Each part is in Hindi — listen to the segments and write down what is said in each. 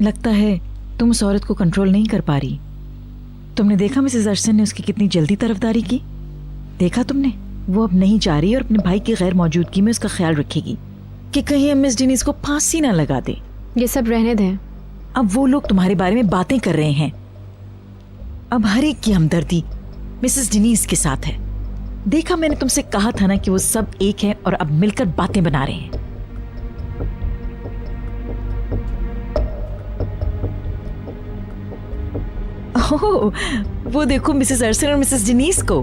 लगता है तुम उस औरत को कंट्रोल नहीं कर पा रही। तुमने देखा मिसेस अरसन ने उसकी कितनी जल्दी तरफदारी की? देखा तुमने? वो अब नहीं जा रही और अपने भाई की गैर मौजूदगी में उसका ख्याल रखेगी कि कहीं मिस डिनीज को फांसी ना लगा दे। ये सब रहने दें। अब वो लोग तुम्हारे बारे में बातें कर रहे हैं। अब हर एक की हमदर्दी मिसेस डिनीज के साथ है। देखा, मैंने तुमसे कहा था ना कि वो सब एक है और अब मिलकर बातें बना रहे हैं। ओह, वो देखो मिसेस अरसन और मिसेस डिनीज को,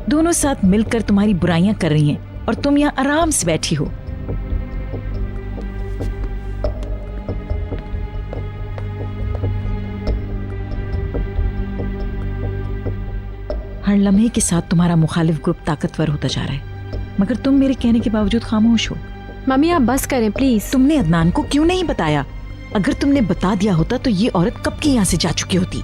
दोनों साथ मिलकर तुम्हारी बुराइयां कर रही हैं और तुम यहाँ आराम से बैठी हो। हर लम्हे के साथ तुम्हारा मुखालिफ ग्रुप ताकतवर होता जा रहा है, मगर तुम मेरे कहने के बावजूद खामोश हो। मम्मी आप बस करें प्लीज। तुमने अदनान को क्यों नहीं बताया? अगर तुमने बता दिया होता तो ये औरत कब की यहाँ से जा चुकी होती।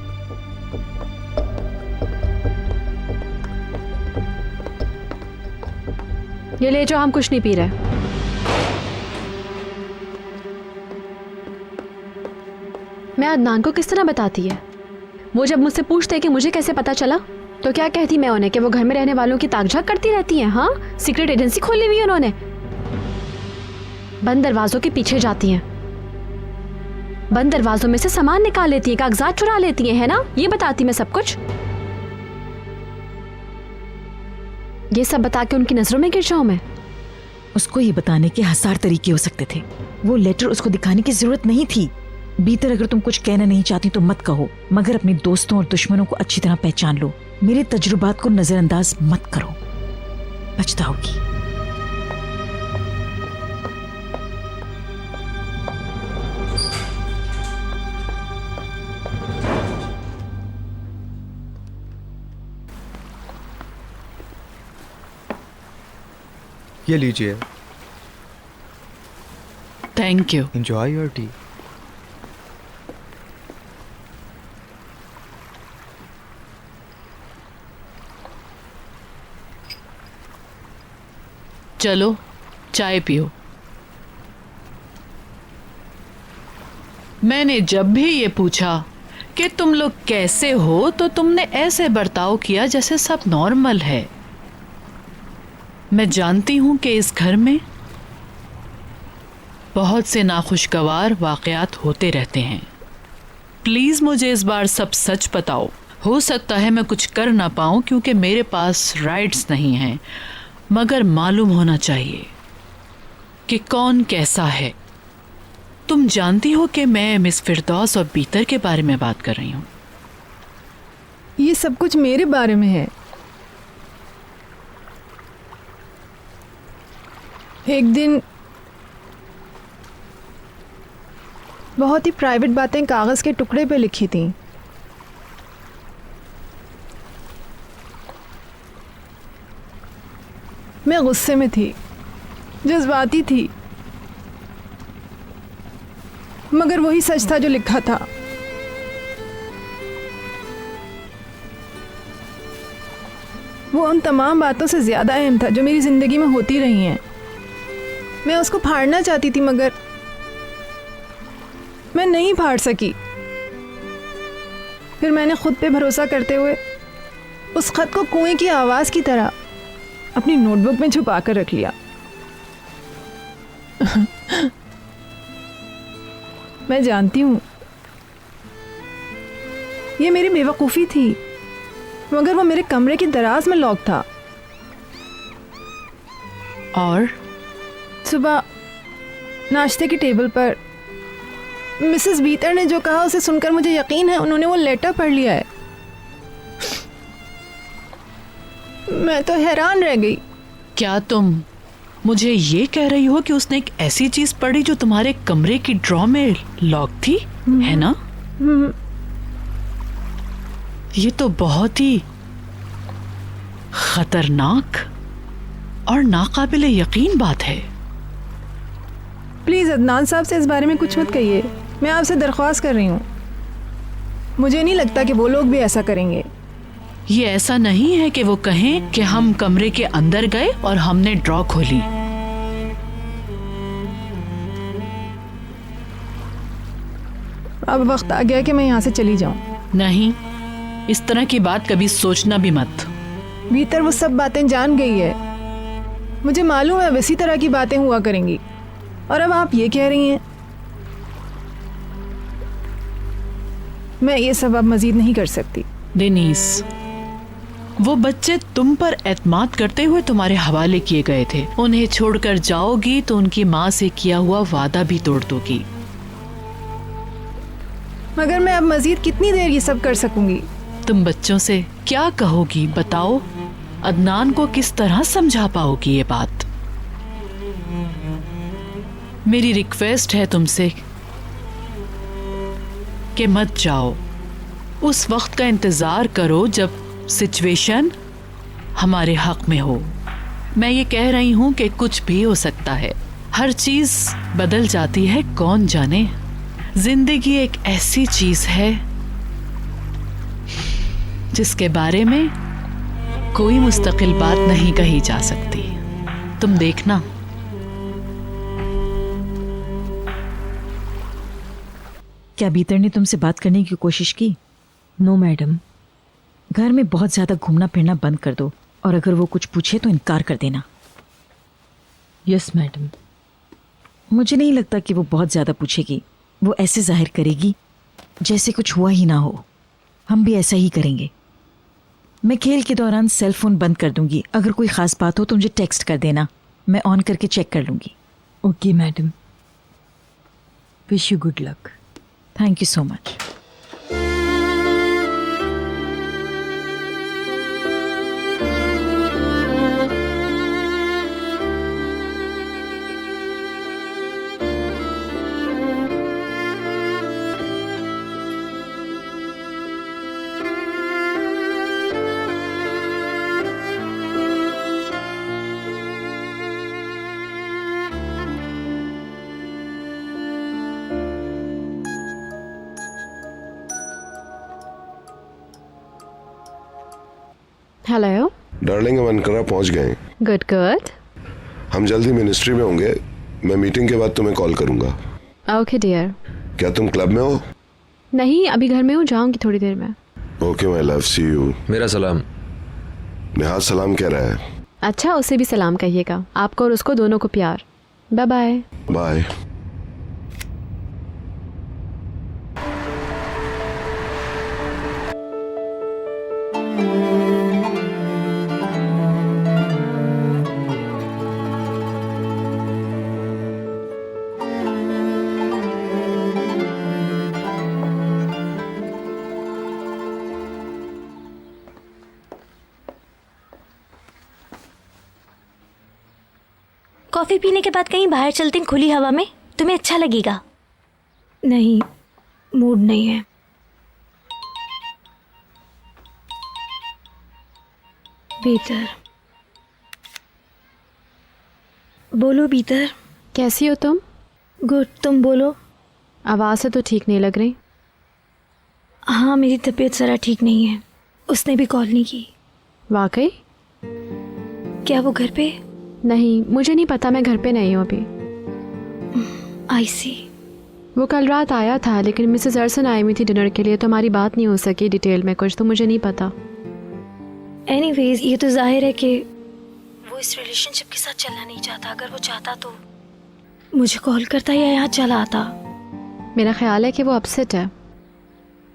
ये ले जाओ, हम कुछ नहीं पी रहे। मैं अदनान को किस तरह बताती है? वो जब मुझसे पूछते कि मुझे कैसे पता चला तो क्या कहती मैं उन्हें कि वो घर में रहने वालों की ताकझाक करती रहती हैं। हाँ, सीक्रेट एजेंसी खोली हुई है उन्होंने। बंद दरवाजों के पीछे जाती हैं, बंद दरवाजों में से सामान निकाल लेती हैं, कागजात चुरा लेती हैं, है ना? ये बताती मैं सब कुछ। ये सब बता के उनकी नजरों में गिर जाऊं मैं? उसको ये बताने के हजार तरीके हो सकते थे। वो लेटर उसको दिखाने की जरूरत नहीं थी। भीतर अगर तुम कुछ कहना नहीं चाहती तो मत कहो, मगर अपने दोस्तों और दुश्मनों को अच्छी तरह पहचान लो। मेरे तजुर्बात को नजरअंदाज मत करो, पछताओगी। ये लीजिए। Thank you. Enjoy your T. चलो चाय पियो। मैंने जब भी ये पूछा कि तुम लोग कैसे हो तो तुमने ऐसे बर्ताव किया जैसे सब नॉर्मल है। मैं जानती हूं कि इस घर में बहुत से नाखुशगवार वाकयात होते रहते हैं। प्लीज मुझे इस बार सब सच बताओ। हो सकता है मैं कुछ कर ना पाऊं क्योंकि मेरे पास राइट्स नहीं हैं, मगर मालूम होना चाहिए कि कौन कैसा है। तुम जानती हो कि मैं मिस फिरदौस और बीतर के बारे में बात कर रही हूँ। ये सब कुछ मेरे बारे में है। एक दिन बहुत ही प्राइवेट बातें कागज के टुकड़े पे लिखी थी। मैं गुस्से में थी, जज्बाती थी, मगर वही सच था जो लिखा था। वो उन तमाम बातों से ज्यादा अहम था जो मेरी जिंदगी में होती रही हैं। मैं उसको फाड़ना चाहती थी मगर मैं नहीं फाड़ सकी। फिर मैंने खुद पे भरोसा करते हुए उस खत को कुएं की आवाज की तरह अपनी नोटबुक में छुपा कर रख लिया। मैं जानती हूँ ये मेरी बेवकूफ़ी थी, मगर वो मेरे कमरे की दराज में लॉक था। और सुबह नाश्ते की टेबल पर मिसेस बीतर ने जो कहा उसे सुनकर मुझे यकीन है उन्होंने वो लेटर पढ़ लिया है। मैं तो हैरान रह गई। क्या तुम मुझे ये कह रही हो कि उसने एक ऐसी चीज पढ़ी जो तुम्हारे कमरे की ड्रॉ में लॉक थी, है ना? ये तो बहुत ही खतरनाक और नाकाबिले यकीन बात है। प्लीज़ अदनान साहब से इस बारे में कुछ मत कहिए। मैं आपसे दरख्वास्त कर रही हूँ। मुझे नहीं लगता कि वो लोग भी ऐसा करेंगे। ये ऐसा नहीं है कि वो कहें कि हम कमरे के अंदर गए और हमने ड्रॉ खोली। अब वक्त आ गया कि मैं यहाँ से चली जाऊँ। नहीं, इस तरह की बात कभी सोचना भी मत। भीतर वो सब बातें जान गई है, मुझे मालूम है वैसी तरह की बातें हुआ करेंगी, और अब आप ये कह रही हैं। मैं ये सब अब मजीद नहीं कर सकती। डेनीस, वो बच्चे तुम पर एतमाद करते हुए तुम्हारे हवाले किए गए थे। उन्हें छोड़कर जाओगी तो उनकी माँ से किया हुआ वादा भी तोड़ दोगी। मगर मैं अब मजीद कितनी देर ये सब कर सकूंगी? तुम बच्चों से क्या कहोगी बताओ? अदनान को किस तरह समझा पाओगी ये बात? मेरी रिक्वेस्ट है तुमसे कि मत जाओ। उस वक्त का इंतजार करो जब सिचुएशन हमारे हक में हो। मैं ये कह रही हूं कि कुछ भी हो सकता है, हर चीज बदल जाती है, कौन जाने। जिंदगी एक ऐसी चीज है जिसके बारे में कोई मुस्तकिल बात नहीं कही जा सकती। तुम देखना। क्या बीतर ने तुमसे बात करने की कोशिश की? No madam. घर में बहुत ज्यादा घूमना फिरना बंद कर दो, और अगर वो कुछ पूछे तो इनकार कर देना। Yes madam. मुझे नहीं लगता कि वो बहुत ज्यादा पूछेगी। वो ऐसे जाहिर करेगी जैसे कुछ हुआ ही ना हो। हम भी ऐसा ही करेंगे। मैं खेल के दौरान सेल फोन बंद कर दूंगी। अगर कोई खास बात हो तो मुझे टेक्स्ट कर देना, मैं ऑन करके चेक कर लूंगी। Okay madam. Wish you good luck. Thank you so much. Hello. Darling, हम अनकरा पहुंच गए। Good good. हम जल्दी मिनिस्ट्री में होंगे। मैं मीटिंग के बाद तुम्हें कॉल करूंगा। Okay dear. क्या तुम क्लब में हो? नहीं, अभी घर में हूँ, जाऊंगी थोड़ी देर में। Okay my love, see you. मेरा सलाम। निहाल सलाम कह रहा है। अच्छा, उसे भी सलाम कहिएगा। आपको और उसको दोनों को प्यार। Bye bye. बाय। कॉफ़ी पीने के बाद कहीं बाहर चलते हैं खुली हवा में, तुम्हें अच्छा लगेगा। नहीं, मूड नहीं है। बीतर, बोलो बीतर। कैसी हो तुम? गुड, तुम बोलो। आवाज़ से तो ठीक नहीं लग रही। हाँ, मेरी तबीयत ज़रा ठीक नहीं है। उसने भी कॉल नहीं की। वाकई? क्या वो घर पे? नहीं, मुझे नहीं पता, मैं घर पे नहीं हूँ अभी। आई सी। वो कल रात आया था, लेकिन मिसेस अर्सन आई हुई थी डिनर के लिए, तो हमारी बात नहीं हो सकी डिटेल में कुछ, तो मुझे नहीं पता। एनीवेज, ये तो जाहिर है कि वो इस रिलेशनशिप के साथ चलना नहीं चाहता। अगर वो चाहता तो मुझे कॉल करता या यहाँ चला आता। मेरा ख्याल है कि वो अपसेट है।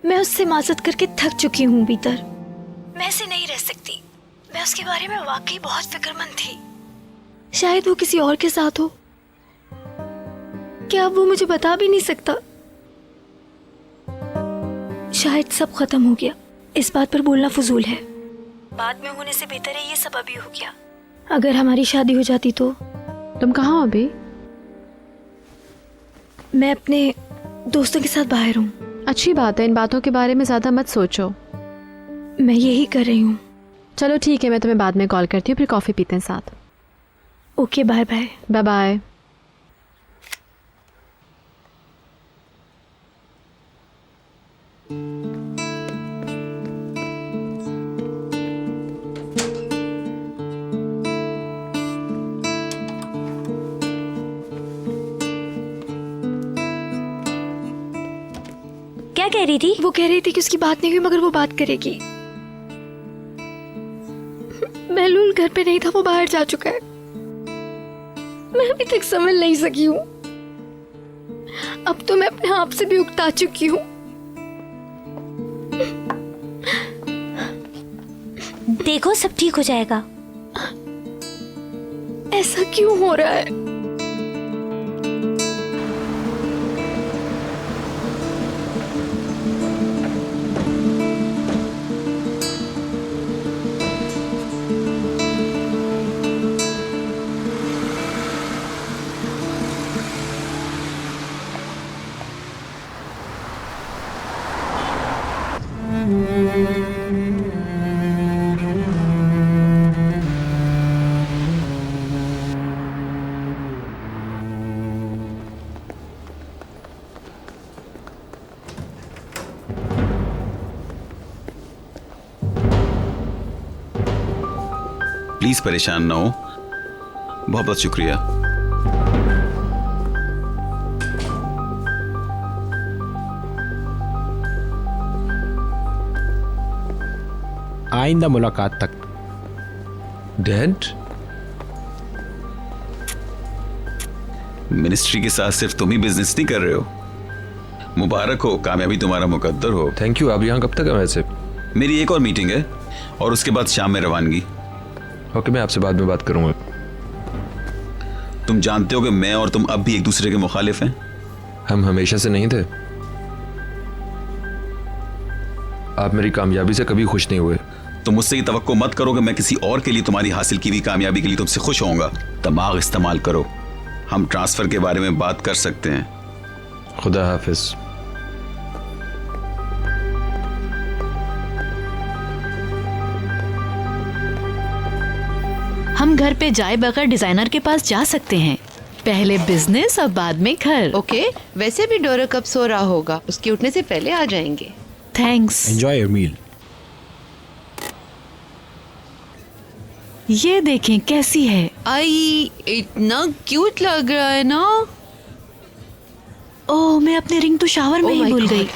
मैं उससे माजत करके थक चुकी हूँ बीतर। मैं ऐसे नहीं रह सकती। मैं उसके बारे में वाकई बहुत फिक्रमंद थी। शायद वो किसी और के साथ हो। क्या अब वो मुझे बता भी नहीं सकता? शायद सब खत्म हो गया। इस बात पर बोलना फजूल है। बाद में होने से बेहतर है ये सब अभी हो गया। अगर हमारी शादी हो जाती तो। तुम कहाँ हो अभी? मैं अपने दोस्तों के साथ बाहर हूँ। अच्छी बात है, इन बातों के बारे में ज़्यादा मत सोचो। मैं यही कर रही हूँ। चलो ठीक है, मैं तुम्हें बाद में कॉल करती हूँ, फिर कॉफ़ी पीते हैं साथ। Okay, bye bye. Bye bye. क्या कह रही थी? वो कह रही थी कि उसकी बात नहीं हुई मगर वो बात करेगी। महलूल घर पे नहीं था, वो बाहर जा चुका है। मैं अभी तक समझ नहीं सकी हूँ। अब तो मैं अपने आप से भी उकता चुकी हूँ। देखो सब ठीक हो जाएगा। ऐसा क्यों हो रहा है? प्लीज परेशान ना हो। बहुत बहुत शुक्रिया। आइंदा मुलाकात तक। डैड, मिनिस्ट्री के साथ सिर्फ तुम ही बिजनेस नहीं कर रहे हो। मुबारक हो, कामयाबी तुम्हारा मुकद्दर हो। Thank you. आप यहाँ कब तक हैं वैसे? मेरी एक और मीटिंग है और उसके बाद शाम में रवानगी। ओके, मैं आपसे बाद में बात करूंगा। तुम जानते हो कि मैं और तुम अब भी एक दूसरे के मुखालिफ हैं। हम हमेशा से नहीं थे। आप मेरी कामयाबी से कभी खुश नहीं हुए। तुम मुझसे ये तवक्को मत करो कि मैं किसी और के लिए तुम्हारी हासिल की हुई कामयाबी के लिए तुमसे खुश होऊंगा। दिमाग इस्तेमाल करो। हम ट्रांसफर के बारे में बात कर सकते हैं। खुदा हाफिज। हम घर पे जाए बगैर डिजाइनर के पास जा सकते हैं। पहले बिजनेस और बाद में घर। ओके, वैसे भी डोरा कब सो रहा होगा, उसके उठने से पहले आ जाएंगे। थैंक्स। Enjoy your meal. ये देखें कैसी है। आई, इतना क्यूट लग रहा है ना। ओह, मैं अपने रिंग तो शावर में Oh ही my भूल God. गई।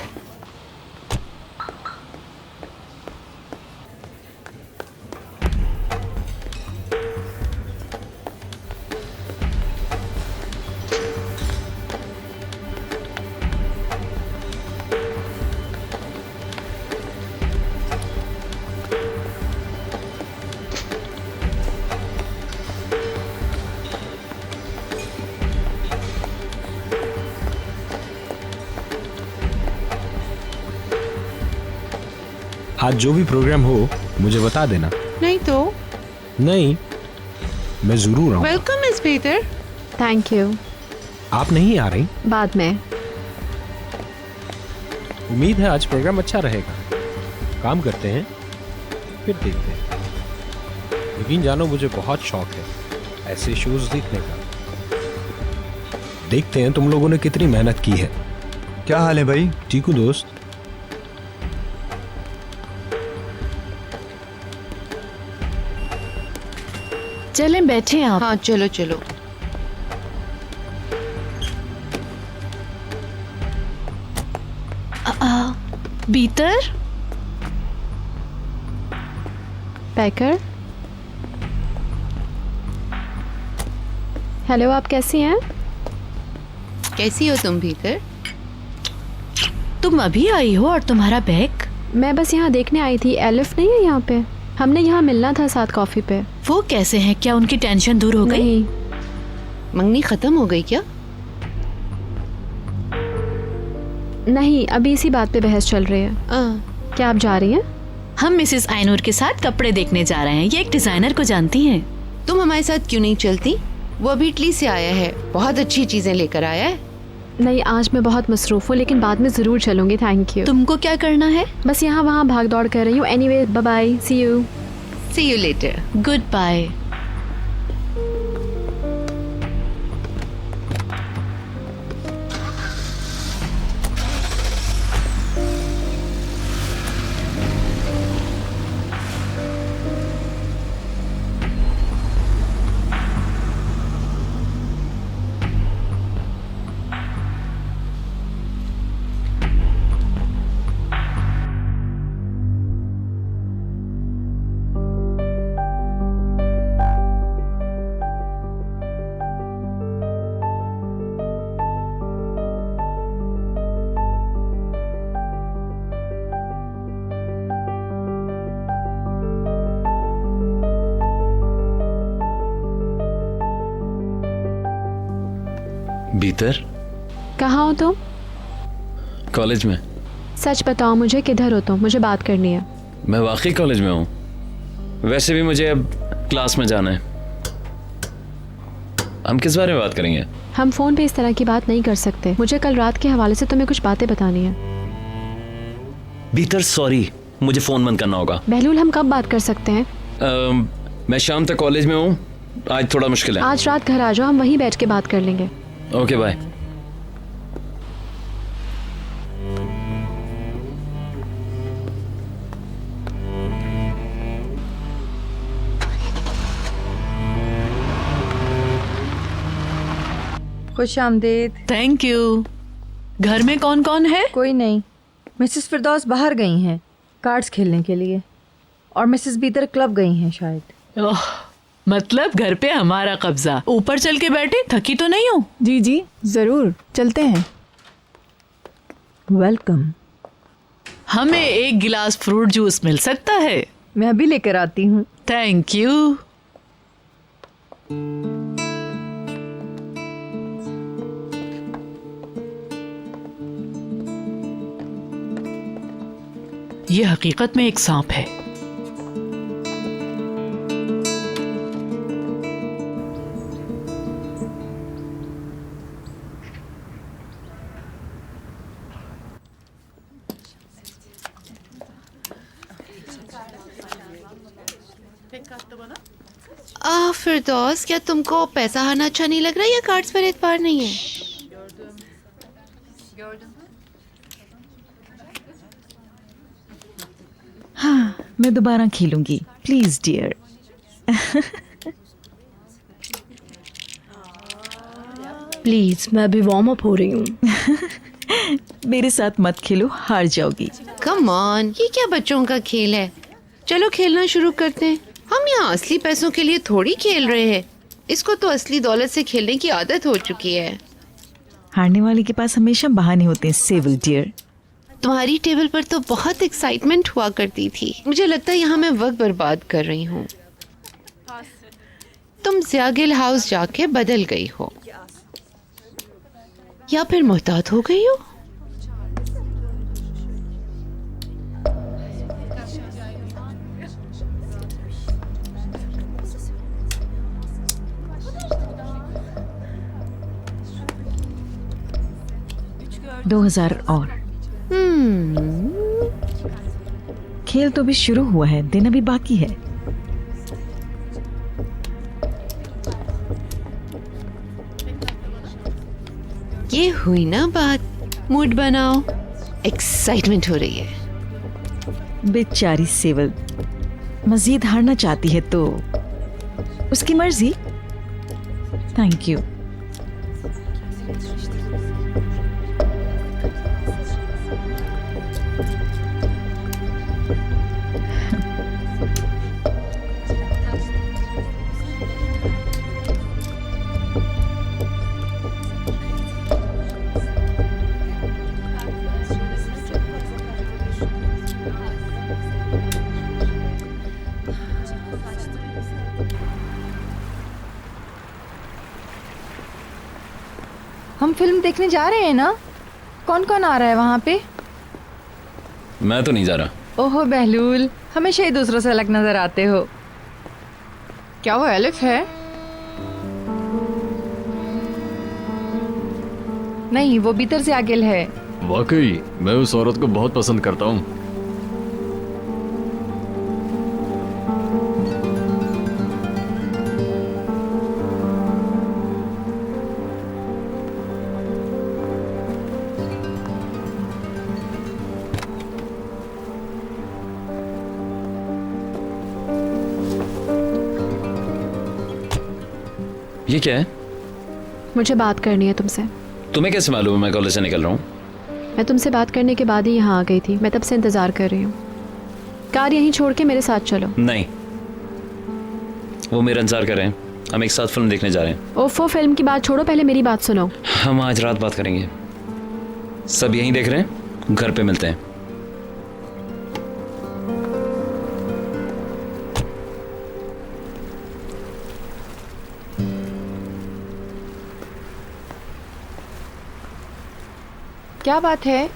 आज जो भी प्रोग्राम हो मुझे बता देना। नहीं तो नहीं, मैं जरूर आऊँ। Welcome miss Peter. Thank you. आप नहीं आ रही? बाद में। उम्मीद है आज प्रोग्राम अच्छा रहेगा। काम करते हैं फिर देखते हैं। यकीन जानो मुझे बहुत शौक है ऐसे शोज देखने का। देखते हैं तुम लोगों ने कितनी मेहनत की है। क्या हाल है भाई? ठीक हूँ दोस्त। चलें बैठे आप। हाँ चलो चलो। बीतर। पैकर। हेलो, आप कैसी हैं? कैसी हो तुम भीतर? तुम अभी आई हो और तुम्हारा बैग? मैं बस यहाँ देखने आई थी। एलिफ नहीं है यहाँ पे? हमने यहाँ मिलना था साथ कॉफी पे। वो कैसे हैं? क्या उनकी टेंशन दूर हो गई? नहीं। मंगनी खत्म हो गई क्या? नहीं, अभी इसी बात पे बहस चल रही है। क्या आप जा रही हैं? हम मिसेस आइनूर के साथ कपड़े देखने जा रहे हैं। ये एक डिजाइनर को जानती हैं। तुम हमारे साथ क्यों नहीं चलती? वो अभी इटली से आया है, बहुत अच्छी चीजें लेकर आया है। नहीं, आज मैं बहुत मसरूफ हूँ, लेकिन बाद में जरूर चलूंगी। Thank you. तुमको क्या करना है? बस यहाँ वहाँ भाग दौड़ कर रही हूँ। Anyway, bye bye, see you. See you later. Good bye. भीतर? कहाँ हो तुम? कॉलेज में। सच बताओ मुझे, किधर हो तुम? मुझे बात करनी है। मैं वाकई कॉलेज में हूँ। वैसे भी मुझे अब क्लास में जाना है। हम किस बारे में बात करेंगे? हम फोन पे इस तरह की बात नहीं कर सकते। मुझे कल रात के हवाले से तुम्हें कुछ बातें बतानी है। भीतर सॉरी, मुझे फोन बंद करना होगा। बहलूल, हम कब बात कर सकते हैं? मैं शाम तक कॉलेज में हूँ, आज थोड़ा मुश्किल है। आज रात घर आ जाओ, हम वहीं बैठ के बात कर लेंगे। Okay bye. खुश आमदीद। Thank you. घर में कौन कौन है? कोई नहीं, मिसेस फिरदौस बाहर गई हैं कार्ड्स खेलने के लिए, और मिसेस बीतर क्लब गई हैं शायद। ओह, मतलब घर पे हमारा कब्जा। ऊपर चल के बैठे, थकी तो नहीं हो? जी जी ज़रूर, चलते हैं। वेलकम। हमें एक गिलास फ्रूट जूस मिल सकता है? मैं अभी लेकर आती हूँ। Thank you. ये हकीकत में एक सांप है। फिरदौस, क्या तुमको पैसा हारना अच्छा नहीं लग रहा है या कार्ड्स पर एतबार नहीं है? हाँ, मैं दोबारा खेलूंगी, प्लीज डियर। प्लीज, मैं अभी वार्म अप हो रही हूँ। मेरे साथ मत खेलो, हार जाओगी। कम ऑन, ये क्या बच्चों का खेल है? चलो खेलना शुरू करते हैं। हम यहाँ असली पैसों के लिए थोड़ी खेल रहे हैं। इसको तो असली दौलत से खेलने की आदत हो चुकी है। हारने वाले के पास हमेशा बहाने होते हैं सेविल डियर। तुम्हारी टेबल पर तो बहुत एक्साइटमेंट हुआ करती थी। मुझे लगता है यहाँ मैं वक्त बर्बाद कर रही हूँ। तुम ज़ियागिल हाउस जाके बदल गई हो या फिर मोहतात हो गई हो। $2000 और। खेल तो भी शुरू हुआ है, दिन अभी बाकी है। ये हुई ना बात। मूड बनाओ, एक्साइटमेंट हो रही है। बेचारी सेवल मजीद हारना चाहती है तो उसकी मर्जी। Thank you. हम फिल्म देखने जा रहे हैं ना? कौन कौन आ रहा है वहाँ पे? मैं तो नहीं जा रहा। ओहो बहलूल, हमेशा ही दूसरों से अलग नजर आते हो। क्या वो एलिफ है? नहीं, वो भीतर से आगिल है। वाकई मैं उस औरत को बहुत पसंद करता हूँ। ये क्या है? मुझे बात करनी है तुमसे। तुम्हें कैसे मालूम मैं कॉलेज से निकल रहा हूँ? मैं तुमसे बात करने के बाद ही यहाँ आ गई थी। मैं तब से इंतजार कर रही हूँ। कार यहीं छोड़ के मेरे साथ चलो। नहीं, वो मेरा इंतजार कर रहे हैं। हम एक साथ फिल्म देखने जा रहे हैं। ओफो, फिल्म की बात छोड़ो, पहले मेरी बात सुनो। हम आज रात बात करेंगे। सब यहीं देख रहे हैं, घर पे मिलते हैं। क्या बात है?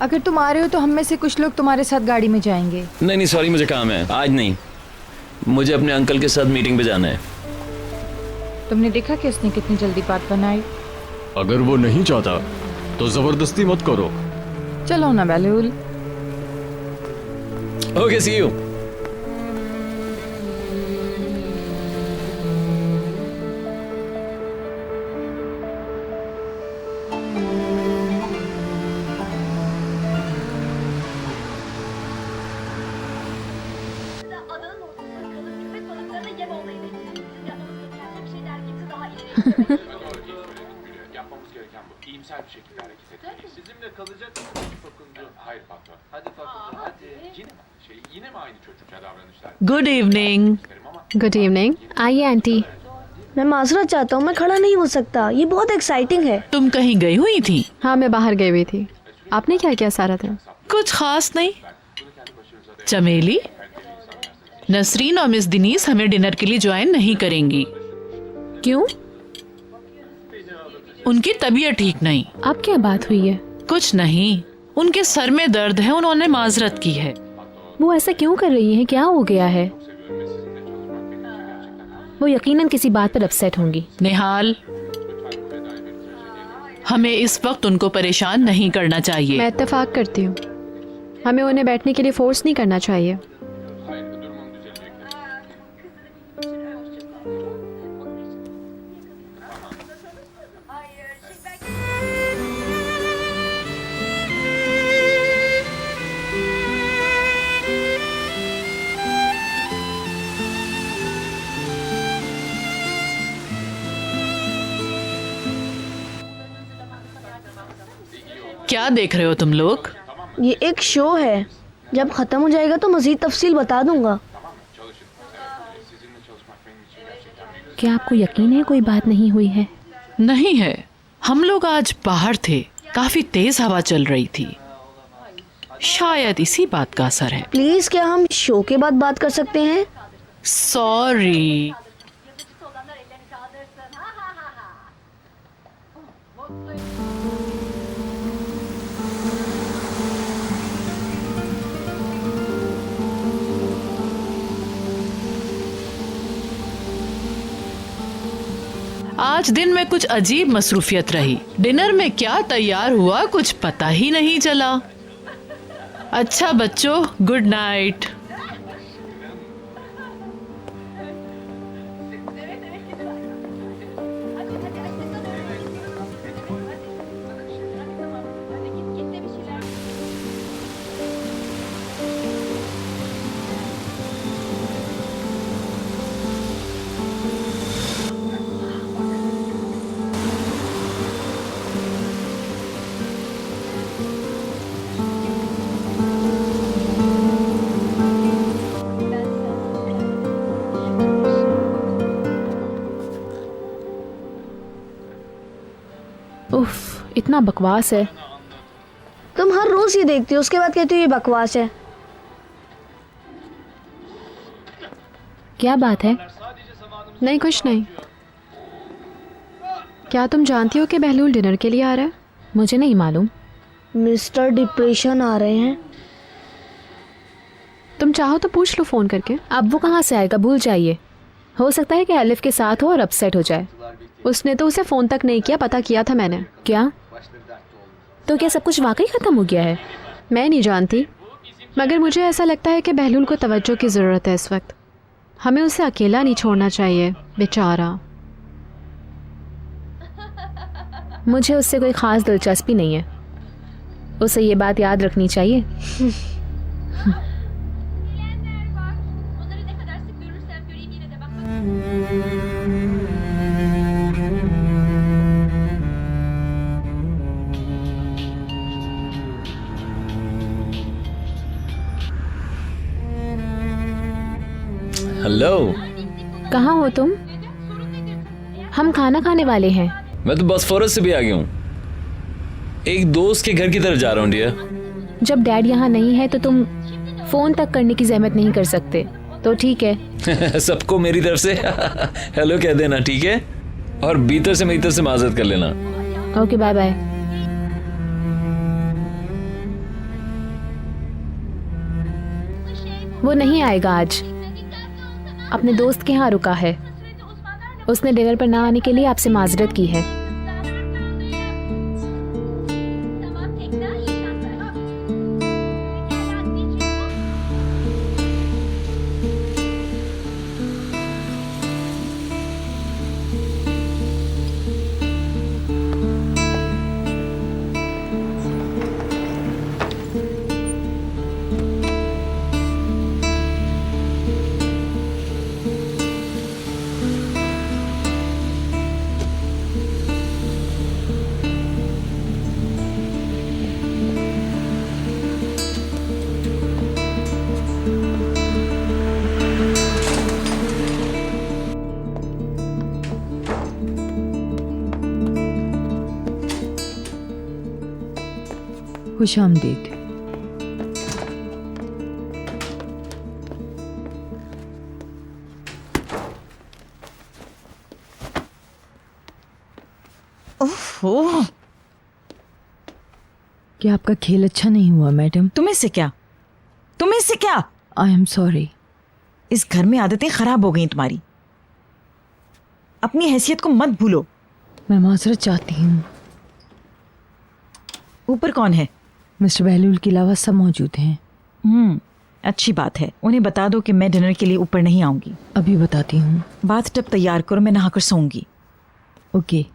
अगर तुम आ रहे हो तो हम में से कुछ लोग तुम्हारे साथ गाड़ी में जाएंगे। नहीं सॉरी, मुझे काम है, आज नहीं। मुझे अपने अंकल के साथ मीटिंग पे जाना है। तुमने देखा कि उसने कितनी जल्दी बात बनाई? अगर वो नहीं चाहता तो जबरदस्ती मत करो। चलो ना बेलूल। Okay, see you. Yapmamız gereken bu. İyimser bir şekilde hareket etmeliyiz. Sizinle kalacak mısınız Fakundu? Hayır patron. Hadi Fakundu hadi. Yine mi aynı çocukça davranışlar? Good evening. Good evening. आइए आंटी। मैं माजरत चाहता हूँ, मैं खड़ा नहीं हो सकता। ये बहुत एक्साइटिंग है। तुम कहीं गई हुई थी? हाँ, मैं बाहर गई हुई थी। आपने क्या किया सारा दिन? कुछ खास नहीं। चमेली, नसरीन और मिस दिनीस हमें डिनर के लिए ज्वाइन नहीं करेंगी। क्यों? उनकी तबीयत ठीक नहीं। अब क्या बात हुई है? कुछ नहीं, उनके सर में दर्द है, उन्होंने माजरत की है। वो ऐसा क्यों कर रही हैं? क्या हो गया है? वो यकीनन किसी बात पर अपसेट होंगी। निहाल, हमें इस वक्त उनको परेशान नहीं करना चाहिए। मैं इत्तेफाक करती हूँ, हमें उन्हें बैठने के लिए फोर्स नहीं करना चाहिए। क्या देख रहे हो तुम लोग? ये एक शो है, जब खत्म हो जाएगा तो मजीद तफसील बता दूंगा। क्या आपको यकीन है कोई बात नहीं हुई है? नहीं है, हम लोग आज बाहर थे, काफी तेज हवा चल रही थी, शायद इसी बात का असर है। प्लीज क्या हम शो के बाद बात कर सकते हैं? सॉरी। आज दिन में कुछ अजीब मसरूफियत रही। डिनर में क्या तैयार हुआ कुछ पता ही नहीं चला। अच्छा बच्चों, गुड नाइट। उफ, इतना बकवास है। तुम हर रोज ये देखती हो, उसके बाद कहती हो ये बकवास है। क्या बात है? नहीं, कुछ नहीं। क्या तुम जानती हो कि बहलूल डिनर के लिए आ रहा है? मुझे नहीं मालूम। मिस्टर डिप्रेशन आ रहे हैं। तुम चाहो तो पूछ लो फोन करके। अब वो कहाँ से आएगा, भूल जाइए। हो सकता है कि एलिफ के साथ हो और अपसेट हो जाए। उसने तो उसे फ़ोन तक नहीं किया, पता किया था मैंने। क्या? तो क्या सब कुछ वाकई ख़त्म हो गया है? मैं नहीं जानती, मगर मुझे ऐसा लगता है कि बहलूल को तवज्जो की ज़रूरत है इस वक्त। हमें उसे अकेला नहीं छोड़ना चाहिए, बेचारा। मुझे उससे कोई ख़ास दिलचस्पी नहीं है, उसे ये बात याद रखनी चाहिए। हेलो, कहाँ हो तुम? हम खाना खाने वाले हैं। मैं तो बॉस्फोरस से भी आ गया हूँ। एक दोस्त के घर की तरफ जा रहा हूँ डियर। जब डैड यहाँ नहीं है तो तुम फ़ोन तक करने की जहमत नहीं कर सकते, तो ठीक है। सबको मेरी तरफ से हेलो कह देना, ठीक है? और भीतर से मेरी तरफ से माजरत कर लेना। Okay, bye bye. वो नहीं आएगा आज, अपने दोस्त के यहाँ रुका है। उसने डिनर पर ना आने के लिए आपसे माजरत की है। खुश आमदीद। ओह, क्या आपका खेल अच्छा नहीं हुआ मैडम? तुम्हें से क्या? तुम्हें से क्या? I am sorry. इस घर में आदतें खराब हो गई तुम्हारी। अपनी हैसियत को मत भूलो। मैं माजरत चाहती हूँ। ऊपर कौन है? मिस्टर बहलूल के अलावा सब मौजूद हैं। अच्छी बात है। उन्हें बता दो कि मैं डिनर के लिए ऊपर नहीं आऊंगी। अभी बताती हूँ। बाथ टब तैयार करो, मैं नहाकर सोऊंगी। Okay.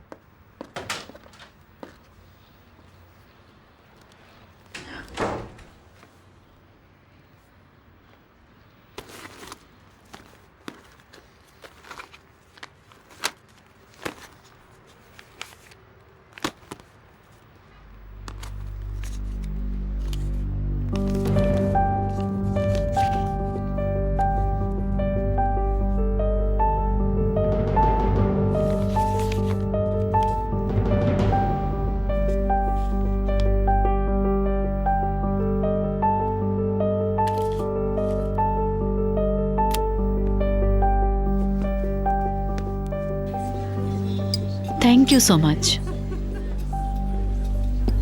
Thank you so much.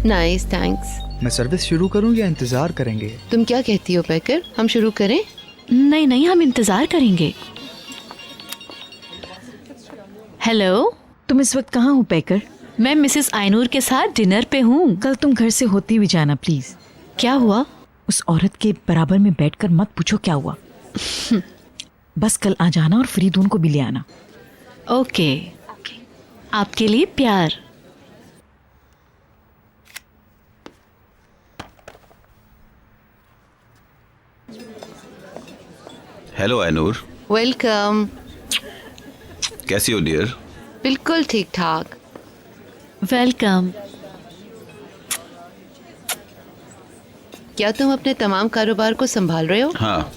Nice, thanks. मैं सर्विस शुरू करूं या इंतजार करेंगे? तुम क्या कहती हो पैकर, हम शुरू करें? नहीं नहीं, हम इंतजार करेंगे। हेलो, तुम इस वक्त कहाँ हो पैकर? मैं मिसेस आइनूर के साथ डिनर पे हूँ। कल तुम घर से होती हुई जाना प्लीज। क्या हुआ? उस औरत के बराबर में बैठकर मत पूछो क्या हुआ। बस कल आ जाना और फरीदून को भी ले आना। ओके, आपके लिए प्यार। हेलो आइनूर। वेलकम। कैसी हो डियर? बिल्कुल ठीक ठाक। वेलकम। क्या तुम अपने तमाम कारोबार को संभाल रहे हो? हाँ,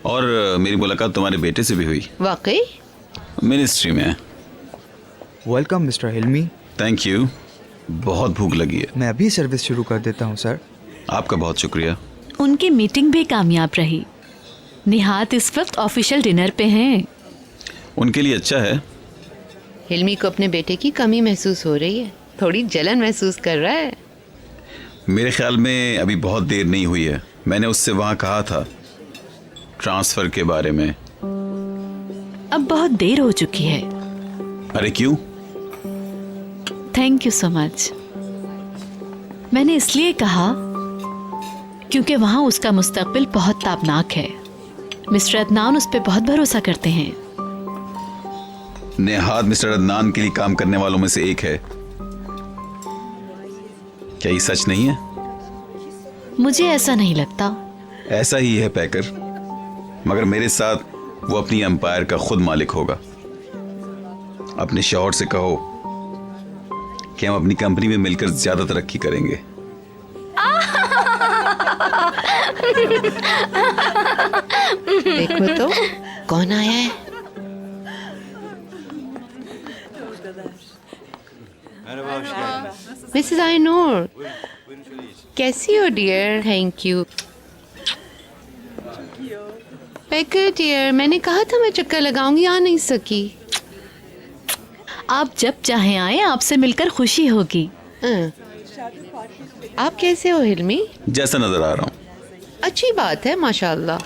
और मेरी मुलाकात तुम्हारे बेटे से भी हुई। वाकई? मिनिस्ट्री में। Welcome mister Hilmi. Thank you. बहुत भूख लगी है। मैं अभी सर्विस शुरू कर देता हूँ सर। आपका बहुत शुक्रिया। उनकी मीटिंग भी कामयाब रही। निहात इस वक्त ऑफिशियल डिनर पे हैं। उनके लिए अच्छा है। हिल्मी को अपने बेटे की कमी महसूस हो रही है, थोड़ी जलन महसूस कर रहा है। मेरे ख्याल में अभी बहुत देर नहीं हुई है। मैंने उससे वहाँ कहा था ट्रांसफर के बारे में। अब बहुत देर हो चुकी है। अरे क्यों? Thank you so much. मैंने इसलिए कहा क्योंकि वहाँ उसका मुस्तकबिल बहुत ताबनाक है। मिस्टर अदनान उस पर बहुत भरोसा करते हैं। नेहाद मिस्टर अदनान के लिए काम करने वालों में से एक है। क्या ये सच नहीं है? मुझे ऐसा नहीं लगता। ऐसा ही है पैकर, मगर मेरे साथ वो अपनी एम्पायर का खुद मालिक होगा। अपने शौहर से कहो कि हम अपनी कंपनी में मिलकर ज्यादा तरक्की करेंगे। देखो तो कौन आया है। मिसेस आइनूर, कैसी हो डियर? Thank you. पैकर डियर, मैंने कहा था मैं चक्कर लगाऊंगी, आ नहीं सकी। आप जब चाहें आए, आपसे मिलकर खुशी होगी। आप कैसे हो हिल्मी? जैसा नजर आ रहा हूँ। अच्छी बात है माशाल्लाह।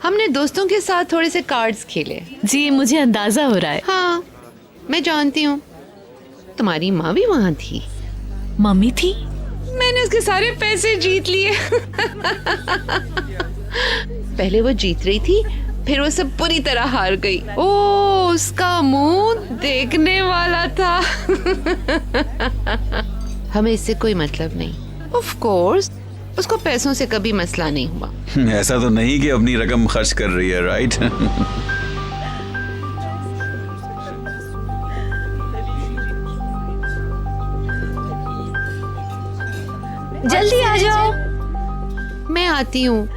हमने दोस्तों के साथ थोड़े से कार्ड्स खेले। जी मुझे अंदाजा हो रहा है। हाँ मैं जानती हूँ, तुम्हारी माँ भी वहाँ थी। मम्मी थी? मैंने उसके सारे पैसे जीत लिए। पहले वो जीत रही थी, फिर वो सब पूरी तरह हार गई। ओ उसका मुंह देखने वाला था। हमें इससे कोई मतलब नहीं। ऑफ कोर्स उसको पैसों से कभी मसला नहीं हुआ। ऐसा तो नहीं कि अपनी रकम खर्च कर रही है, राइट? जल्दी आ जाओ। मैं आती हूँ,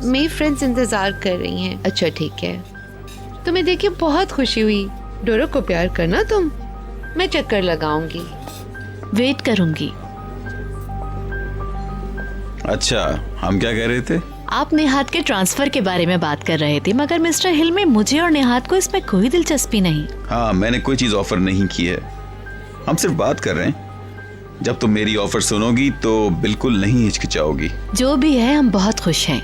मेरी फ्रेंड्स इंतजार कर रही हैं। अच्छा ठीक है, तुम्हें देख के बहुत खुशी हुई। डोरो को प्यार करना तुम। मैं चक्कर लगाऊंगी। वेट करूंगी। अच्छा हम क्या कह रहे थे? आप निहात के ट्रांसफर के बारे में बात कर रहे थे, मगर मिस्टर हिल में मुझे और निहात को इसमें कोई दिलचस्पी नहीं। हाँ मैंने कोई चीज ऑफर नहीं की है, हम सिर्फ बात कर रहे हैं। जब तुम मेरी ऑफर सुनोगी तो बिल्कुल नहीं हिचकिचाओगी। जो भी है हम बहुत खुश हैं।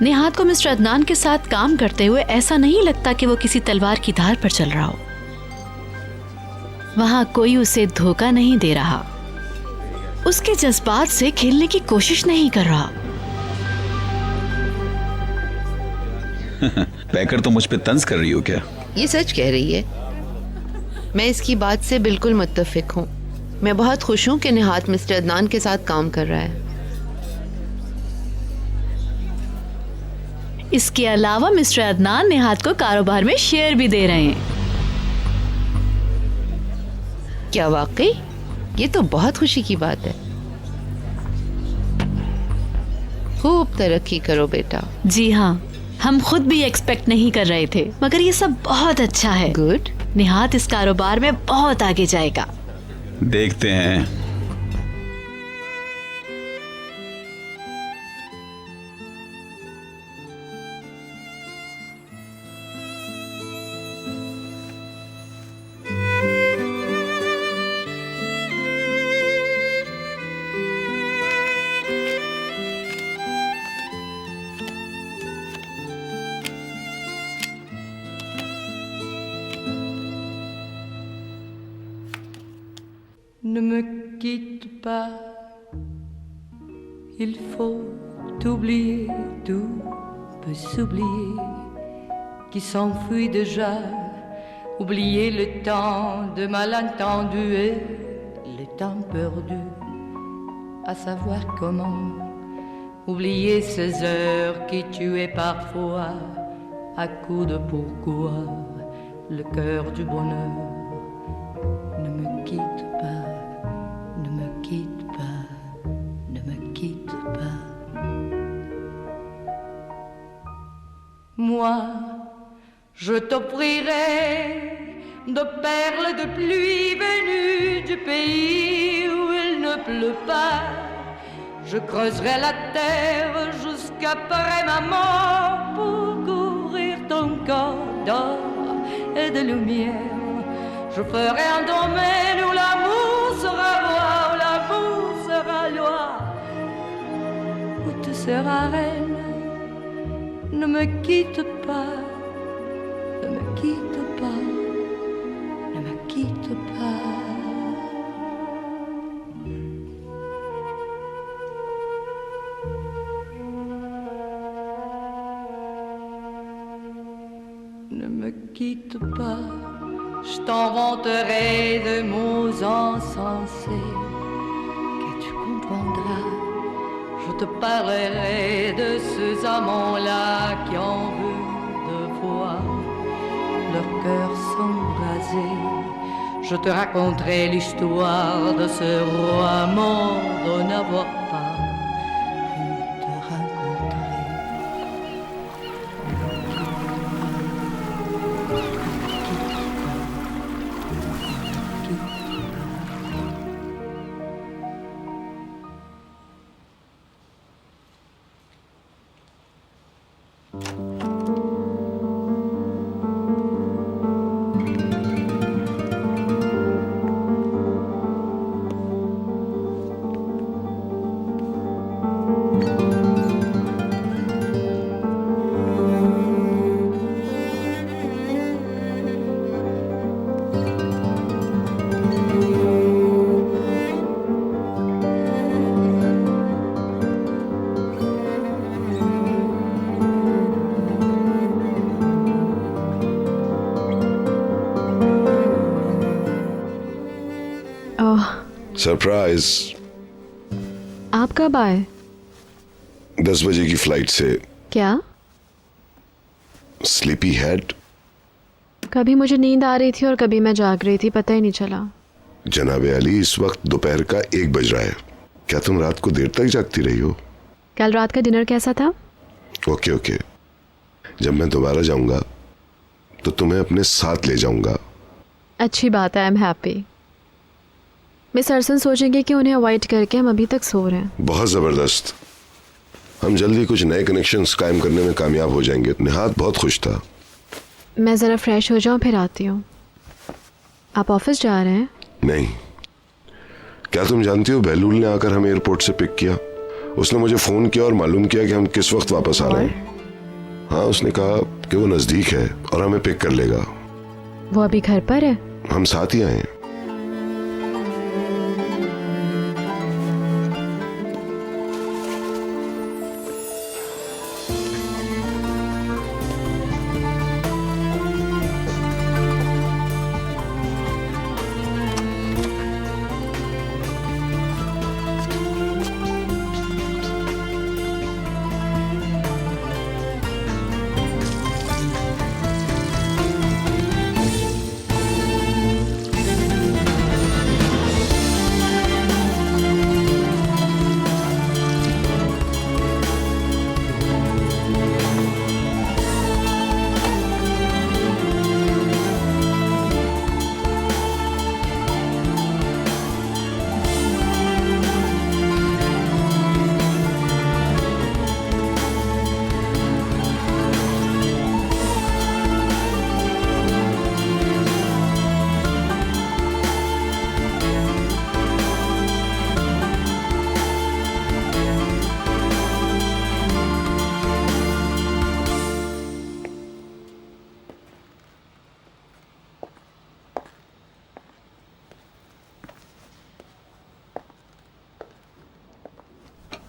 निहात को मिस्टर अदनान के साथ काम करते हुए ऐसा नहीं लगता कि वो किसी तलवार की धार पर चल रहा हो। वहां कोई उसे धोखा नहीं दे रहा, उसके जज्बात से खेलने की कोशिश नहीं कर रहा। पैकर तो मुझ पे तंज कर रही हो क्या? ये सच कह रही है। मैं इसकी बात से बिल्कुल मुत्तफिक हूँ। मैं बहुत खुश हूँ कि निहात मिस्टर अदनान के साथ काम कर रहा है। इसके अलावा मिस्टर अदनान निहात को कारोबार में शेयर भी दे रहे हैं। क्या वाकई? ये तो बहुत खुशी की बात है। खूब तरक्की करो बेटा। जी हाँ, हम खुद भी एक्सपेक्ट नहीं कर रहे थे, मगर ये सब बहुत अच्छा है। गुड। निहात इस कारोबार में बहुत आगे जाएगा। देखते हैं। Ne me quitte pas, il faut oublier, tout peut s'oublier, qui s'enfuit déjà, oublier le temps de malentendu et le temps perdu, à savoir comment, oublier ces heures qui tuaient parfois, à coups de pourquoi, le cœur du bonheur. Ne me quitte pas, ne me quitte pas, ne me quitte pas. Moi, je t'offrirai de perles de pluie venues du pays où il ne pleut pas. Je creuserai la terre jusqu'après ma mort pour couvrir ton corps d'or et de lumière. Je ferai un domaine où l'amour sera roi, où l'amour sera loi, où tu seras reine. Ne me quitte pas, ne me quitte pas, ne me quitte pas. Ne me quitte pas. Je t'inventerai de mots insensés que tu comprendras. Je te parlerai de ces amants-là qui ont vu deux fois leur cœur s'embraser. Je te raconterai l'histoire de ce roi mort de n'avoir pas pu te rencontrer. Surprise. आप कब आए? 10 बजे की फ्लाइट से। क्या? Sleepy head. कभी मुझे नींद आ रही थी और कभी मैं जाग रही थी, पता ही नहीं चला। जनाबे अली, इस वक्त दोपहर का 1 बज रहा है। क्या तुम रात को देर तक जागती रही हो? कल रात का डिनर कैसा था? ओके ओके, जब मैं दोबारा जाऊंगा तो तुम्हें अपने साथ ले जाऊंगा। अच्छी बात है, आई एम हैप्पी। मिस अर्सन सोचेंगे कि उन्हें अवॉइड करके हम अभी तक सो रहे हैं। बहुत जबरदस्त। हम जल्दी कुछ नए कनेक्शंस कायम करने में कामयाब हो जाएंगे। निहात बहुत खुश था। मैं ज़रा फ्रेश हो जाऊं फिर आती हूँ। आप ऑफिस जा रहे हैं? नहीं। क्या तुम जानती हो, बहलूल ने आकर हमें एयरपोर्ट से पिक किया। उसने मुझे फोन किया और मालूम किया कि हम किस वक्त वापस आ रहे हैं। हाँ, उसने कहा कि वो नजदीक है और हमें पिक कर लेगा। वो अभी घर पर है? हम साथ ही आए हैं।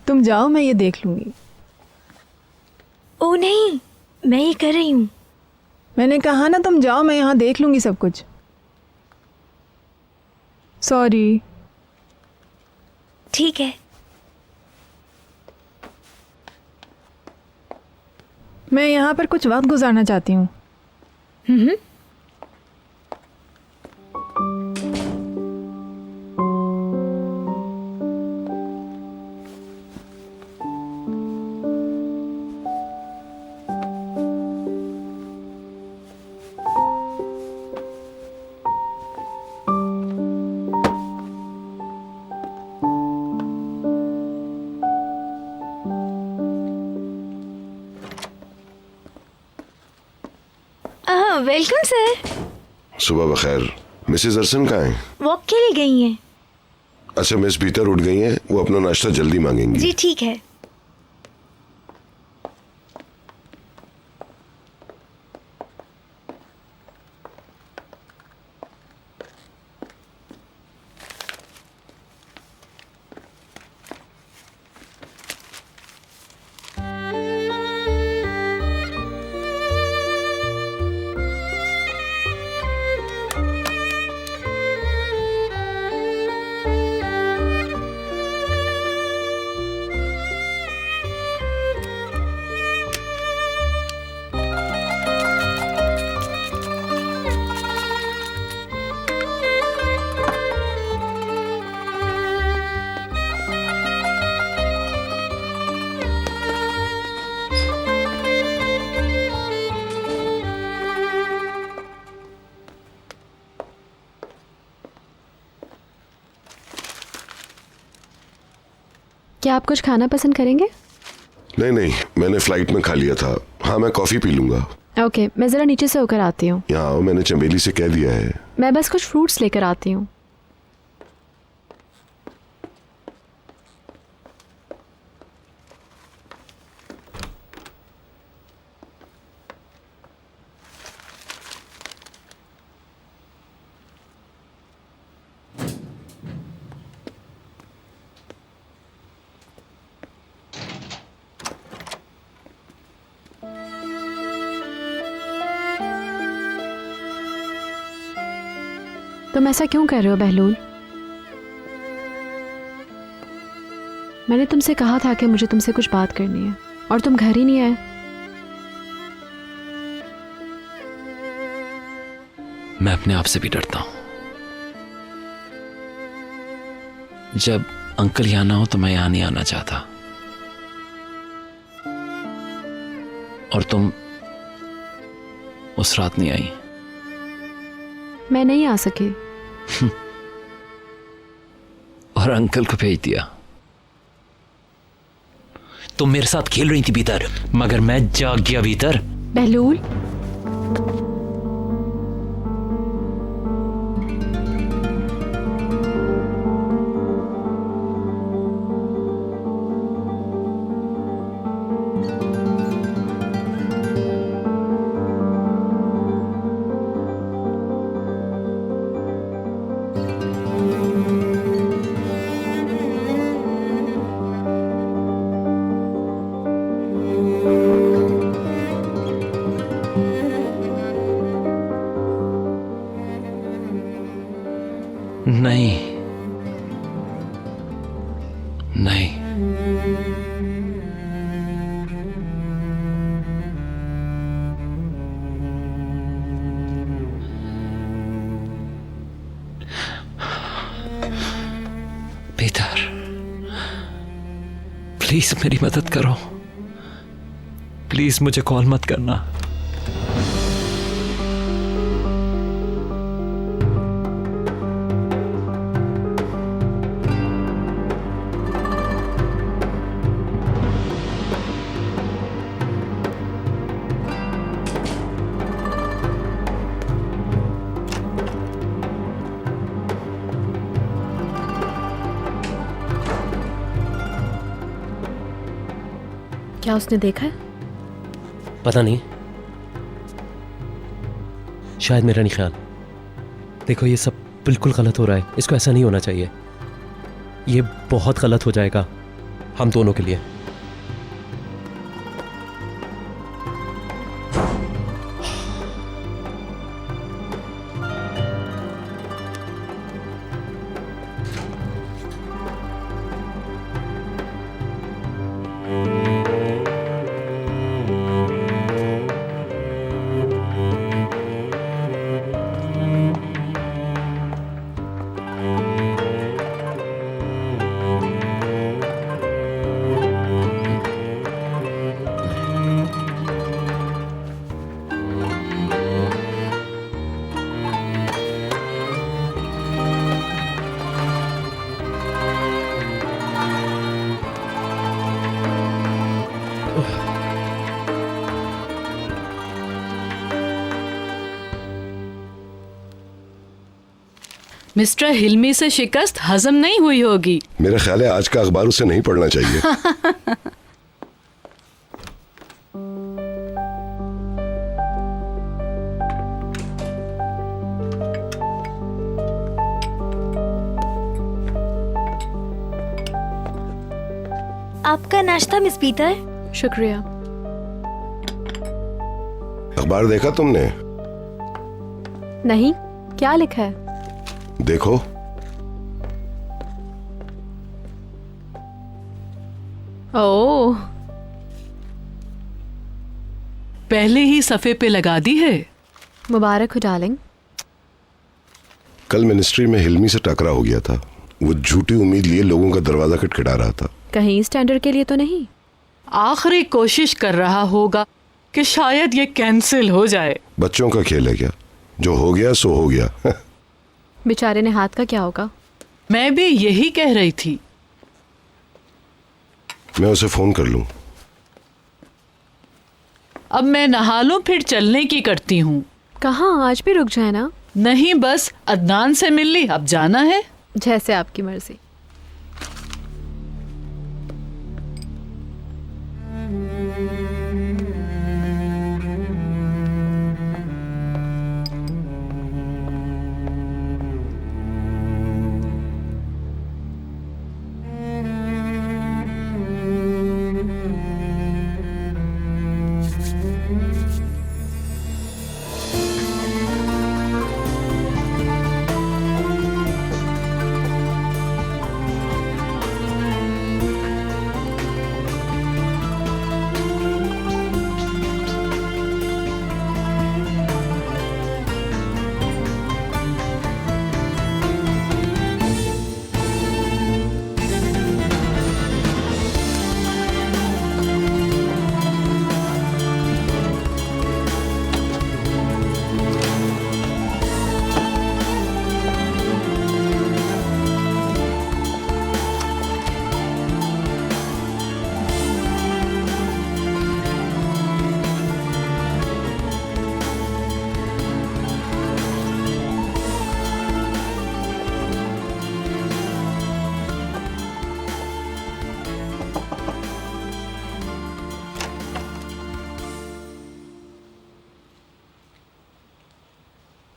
तुम जाओ, मैं ये देख लूंगी। ओ नहीं, मैं ये कर रही हूँ। मैंने कहा ना तुम जाओ, मैं यहाँ देख लूंगी सब कुछ। सॉरी। ठीक है। मैं यहाँ पर कुछ वक्त गुजारना चाहती हूँ। Welcome sir. सुबह बखैर। मिसेस अर्सन कहाँ हैं? वॉक के लिए गई हैं। अच्छा, मिस बीतर उठ गई हैं। वो अपना नाश्ता जल्दी मांगेंगी। जी ठीक है। क्या आप कुछ खाना पसंद करेंगे? नहीं नहीं, मैंने फ्लाइट में खा लिया था। हाँ, मैं कॉफी पी लूंगा। ओके, मैं ज़रा नीचे से होकर आती हूँ। यहाँ आओ, मैंने चमेली से कह दिया है। मैं बस कुछ फ्रूट्स लेकर आती हूँ। तुम ऐसा क्यों कर रहे हो बहलूल? मैंने तुमसे कहा था कि मुझे तुमसे कुछ बात करनी है और तुम घर ही नहीं आए। मैं अपने आप से भी डरता हूं। जब अंकल यहां ना हो तो मैं यहां नहीं आना चाहता, और तुम उस रात नहीं आई। मैं नहीं आ सकी और अंकल को भेज दिया। तुम मेरे साथ खेल रही थी भीतर, मगर मैं जाग गया भीतर। बहलूल, नहीं नहीं, पीटर प्लीज मेरी मदद करो। प्लीज मुझे कॉल मत करना। क्या उसने देखा है? पता नहीं, शायद मेरा नहीं ख्याल। देखो ये सब बिल्कुल गलत हो रहा है, इसको ऐसा नहीं होना चाहिए। ये बहुत गलत हो जाएगा हम दोनों के लिए। मिस्टर हिल्मी से शिकस्त हजम नहीं हुई होगी। मेरा ख्याल है आज का अखबार उसे नहीं पढ़ना चाहिए। आपका नाश्ता मिस पीटर। शुक्रिया। अखबार देखा तुमने? नहीं, क्या लिखा है? देखो। ओह, पहले ही सफ़े पे लगा दी है। मुबारक हो डार्लिंग। कल मिनिस्ट्री में हिल्मी से टकरा हो गया था। वो झूठी उम्मीद लिए लोगों का दरवाजा खटखटा रहा था। कहीं स्टैंडर्ड के लिए तो नहीं? आखिरी कोशिश कर रहा होगा कि शायद ये कैंसिल हो जाए। बच्चों का खेल है क्या? जो हो गया सो हो गया। बेचारे ने हाथ का क्या होगा? मैं भी यही कह रही थी। मैं उसे फोन कर लूं। अब मैं नहा लूं फिर चलने की करती हूँ। कहाँ? आज भी रुक जाए ना। नहीं, बस अदनान से मिल ली, अब जाना है। जैसे आपकी मर्जी।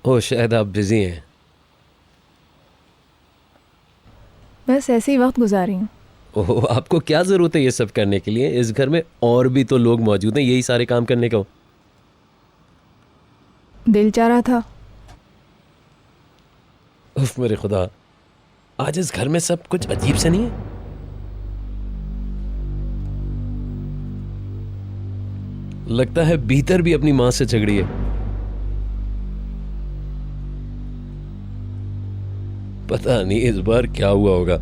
हो शायद आप बिजी हैं। बस ऐसे ही वक्त गुजारी हूँ। ओह, आपको क्या जरूरत है ये सब करने के लिए? इस घर में और भी तो लोग मौजूद हैं यही सारे काम करने को। दिल चाह रहा था। उफ मेरे खुदा, आज इस घर में सब कुछ अजीब से नहीं है? लगता है भीतर भी अपनी मां से झगड़ी है। पता नहीं इस बार क्या हुआ होगा।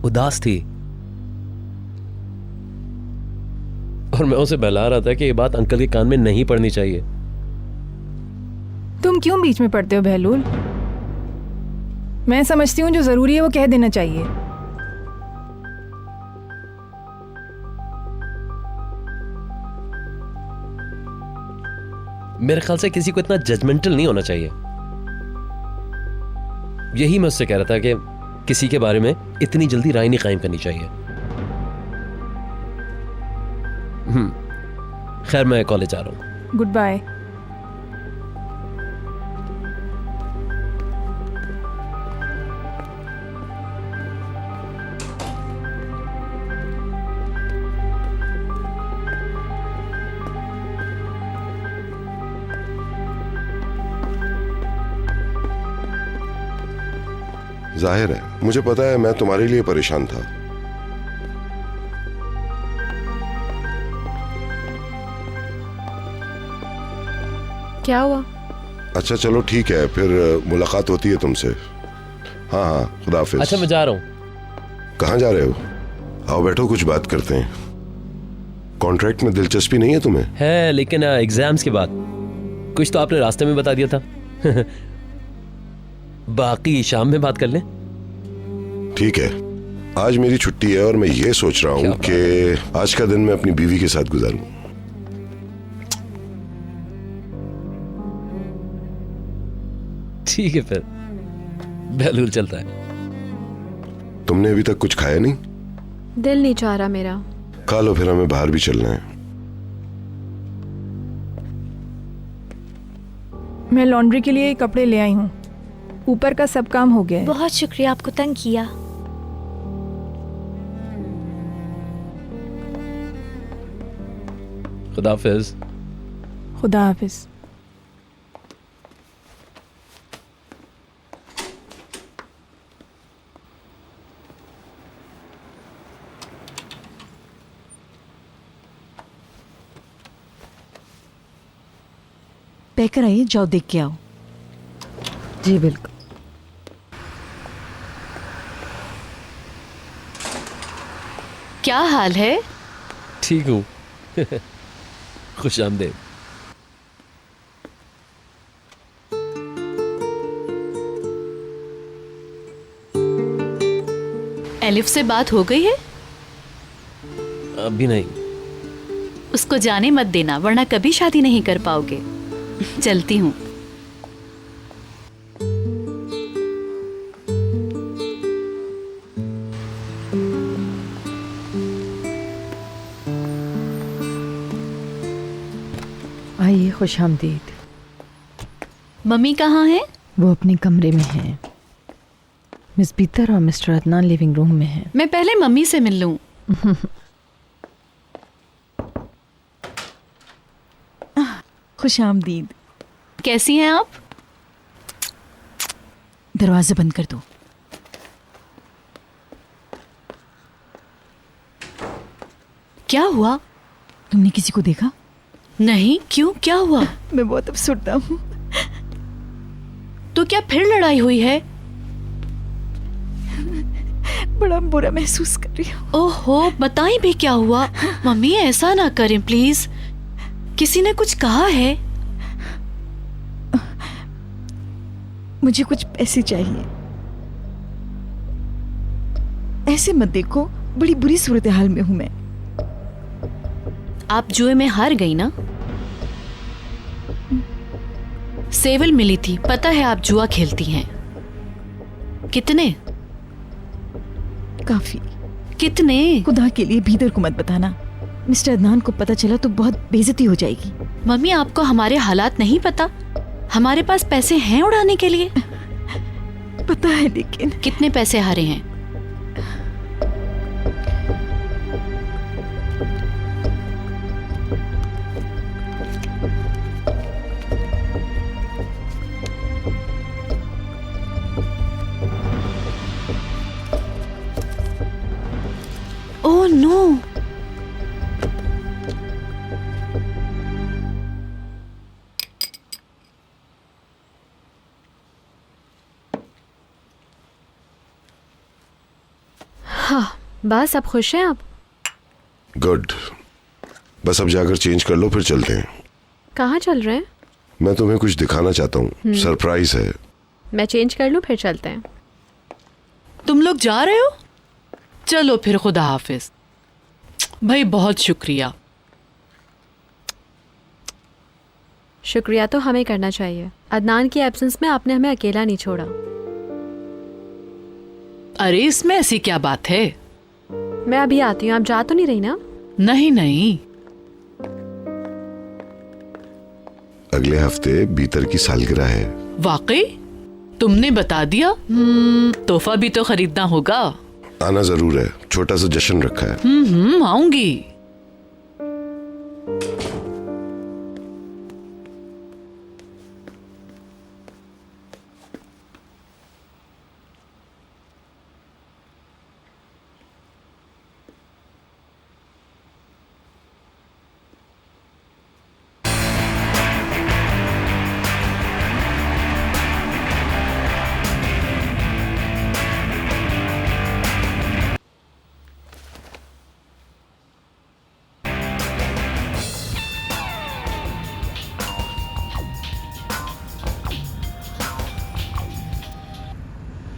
उदास थी और मैं उसे बहला रहा था कि ये बात अंकल के कान में नहीं पड़नी चाहिए। तुम क्यों बीच में पड़ते हो बहलूल? मैं समझती हूँ जो जरूरी है वो कह देना चाहिए। मेरे ख्याल से किसी को इतना जजमेंटल नहीं होना चाहिए। यही मैं उससे कह रहा था कि किसी के बारे में इतनी जल्दी राय नहीं कायम करनी चाहिए। खैर मैं कॉलेज जा रहा हूं। Good bye. जाहिर है, मुझे पता है मैं तुम्हारे लिए परेशान था। क्या हुआ? अच्छा चलो ठीक है, फिर मुलाकात होती है तुमसे। हाँ हाँ, खुदा हाफिज। अच्छा मैं जा रहा हूँ। कहाँ जा रहे हो? आओ बैठो, कुछ बात करते हैं। कॉन्ट्रैक्ट में दिलचस्पी नहीं है तुम्हें? है, लेकिन एग्जाम्स के बाद। कुछ तो आपने रास्ते में बता दिया था। बाकी शाम में बात कर लें। ठीक है, आज मेरी छुट्टी है और मैं ये सोच रहा हूँ कि आज का दिन मैं अपनी बीवी के साथ गुजारूं। ठीक है फिर बहलूल चलता है। तुमने अभी तक कुछ खाया नहीं? दिल नहीं चाह रहा मेरा। खा लो, फिर हमें बाहर भी चलना है। मैं लॉन्ड्री के लिए कपड़े ले आई हूँ। ऊपर का सब काम हो गया है। बहुत शुक्रिया, आपको तंग किया। खुदा हाफिज। खुदा हाफिज। पैकर आइए, जाओ देख के आओ। जी बिल्कुल। क्या हाल है? ठीक हूँ। खुश आमदेद। एलिफ से बात हो गई है? अभी नहीं। उसको जाने मत देना, वरना कभी शादी नहीं कर पाओगे। चलती हूँ। आइए, खुश आमदीद। मम्मी कहाँ हैं? वो अपने कमरे में हैं। मिस बीतर और मिस्टर अदनान लिविंग रूम में हैं। मैं पहले मम्मी से मिल लूं। खुश आमदीद। कैसी हैं आप? दरवाजा बंद कर दो। क्या हुआ? तुमने किसी को देखा? नहीं, क्यों, क्या हुआ? मैं बहुत अफसुर्दा हूँ। तो क्या फिर लड़ाई हुई है? बड़ा बुरा महसूस कर रही हूँ। ओहो, बताएं भी क्या हुआ? मम्मी ऐसा ना करें प्लीज। किसी ने कुछ कहा है? मुझे कुछ पैसे चाहिए। ऐसे मत देखो, बड़ी बुरी सूरत हाल में हूं मैं। आप जुए में हार गई ना? सेवल मिली थी, पता है आप जुआ खेलती हैं। कितने? काफी। कितने? खुदा के लिए भीतर को मत बताना। मिस्टर अदनान को पता चला तो बहुत बेइज्जती हो जाएगी। मम्मी आपको हमारे हालात नहीं पता, हमारे पास पैसे हैं उड़ाने के लिए। पता है, लेकिन कितने पैसे हारे हैं? ओह नो, हाँ बस अब खुश हैं आप? गुड, बस अब जाकर चेंज कर लो, फिर चलते हैं। कहाँ चल रहे हैं? मैं तुम्हें कुछ दिखाना चाहता हूँ, सरप्राइज है। मैं चेंज कर लूँ फिर चलते हैं। तुम लोग जा रहे हो? चलो फिर, खुदा हाफिज। भाई बहुत शुक्रिया। शुक्रिया तो हमें करना चाहिए। अदनान की एब्सेंस में आपने हमें अकेला नहीं छोड़ा। अरे इसमें ऐसी क्या बात है? मैं अभी आती हूँ, आप जा तो नहीं रही ना? नहीं नहीं, अगले हफ्ते बीतर की सालगिरह है। वाकई? तुमने बता दिया। तोहफा भी तो खरीदना होगा। आना जरूर है, छोटा सा जश्न रखा है। आऊंगी।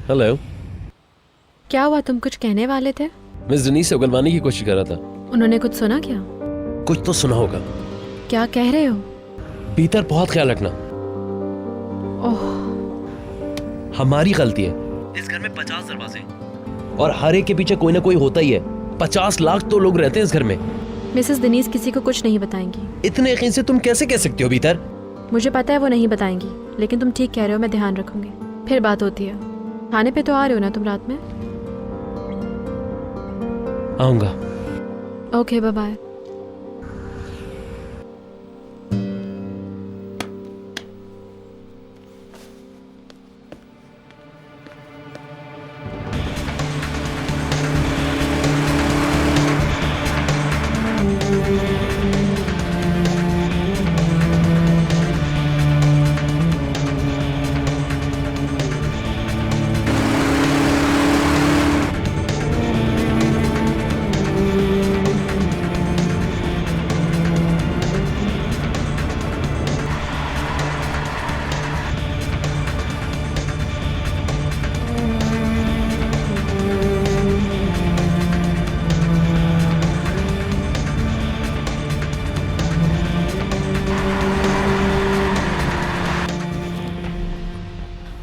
हेलो। क्या हुआ, तुम कुछ कहने वाले थे? मिस जनीस से उगलवाने की कोशिश कर रहा था। उन्होंने कुछ सुना क्या? कुछ तो सुना होगा। क्या कह रहे हो? भीतर बहुत ख्याल रखना। ओह, हमारी गलती है। इस घर में 50 दरवाजे और हर एक के पीछे कोई ना कोई होता ही है। 50 लाख तो लोग रहते हैं इस घर में। मिसेस दिनीज किसी को कुछ नहीं बताएंगी। इतने यकीन से तुम कैसे कह सकती हो भीतर? मुझे पता है वो नहीं बताएंगी, लेकिन तुम ठीक कह रहे हो, मैं ध्यान रखूंगी। फिर बात होती है। खाने पे तो आ रहे हो ना तुम रात में? आऊंगा। Okay, bye bye.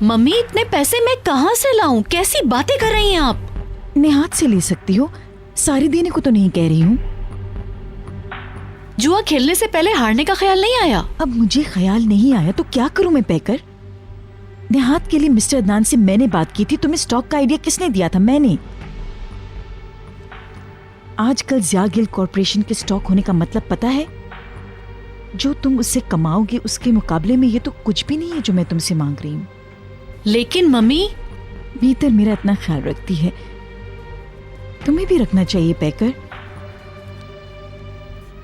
मम्मी इतने पैसे मैं कहाँ से लाऊं? कैसी बातें कर रही हैं आप? नेहात से ले सकती हो, सारी देने को तो नहीं कह रही हूँ। जुआ खेलने से पहले हारने का ख्याल नहीं आया? अब मुझे ख्याल नहीं आया तो क्या करूं मैं पैकर? नेहात के लिए मिस्टर अदनान से मैंने बात की थी। तुम्हें स्टॉक का आइडिया किसने दिया था? मैंने। आजकल ज़िया गिल्ड कॉर्पोरेशन के स्टॉक होने का मतलब पता है? जो तुम उससे कमाओगे उसके मुकाबले में ये तो कुछ भी नहीं है जो मैं तुमसे मांग रही हूँ। लेकिन मम्मी, भीतर मेरा इतना ख्याल रखती है, तुम्हें भी रखना चाहिए पैकर।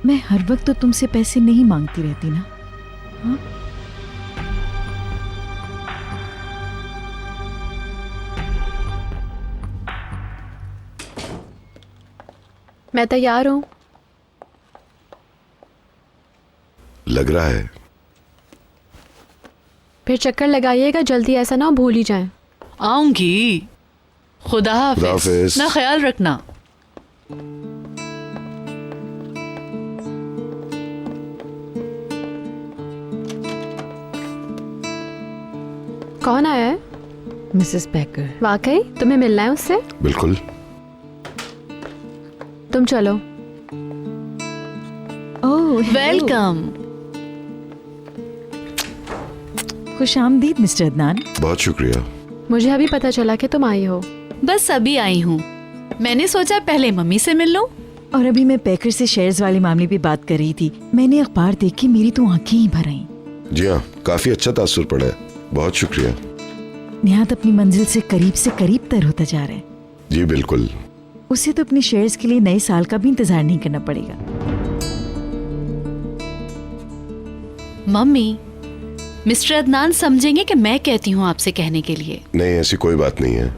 मैं हर वक्त तो तुमसे पैसे नहीं मांगती रहती ना। हाँ? मैं तैयार हूँ। लग रहा है। फिर चक्कर लगाइएगा, जल्दी ऐसा ना हो भूल ही जाएं। आऊंगी। खुदा हाफिज। ना ख्याल रखना। कौन आया है? मिसेस पैकर। वाकई तुम्हें मिलना है उससे? बिल्कुल। तुम चलो। ओह वेलकम। खुश आमदीद मिस्टर अदनान। बहुत शुक्रिया। मुझे अभी पता चला कि तुम आई हो। बस अभी आई हूँ। मैंने सोचा पहले मम्मी से मिल लूं। और अभी मैं पैकर से शेयर्स वाले मामले पे बात कर रही थी। मैंने अखबार देखी, मेरी तो आंखें ही भर आईं। जी हाँ, काफी अच्छा तासुर पड़ा है। बहुत शुक्रिया। निहात अपनी मंजिल से करीब तर होता जा रहा है। जी बिल्कुल। उसे तो अपने शेयर्स के लिए नए साल का भी इंतजार नहीं करना पड़ेगा। मम्मी, मिस्टर अदनान समझेंगे कि मैं कहती हूँ आपसे कहने के लिए। नहीं, ऐसी कोई बात नहीं है।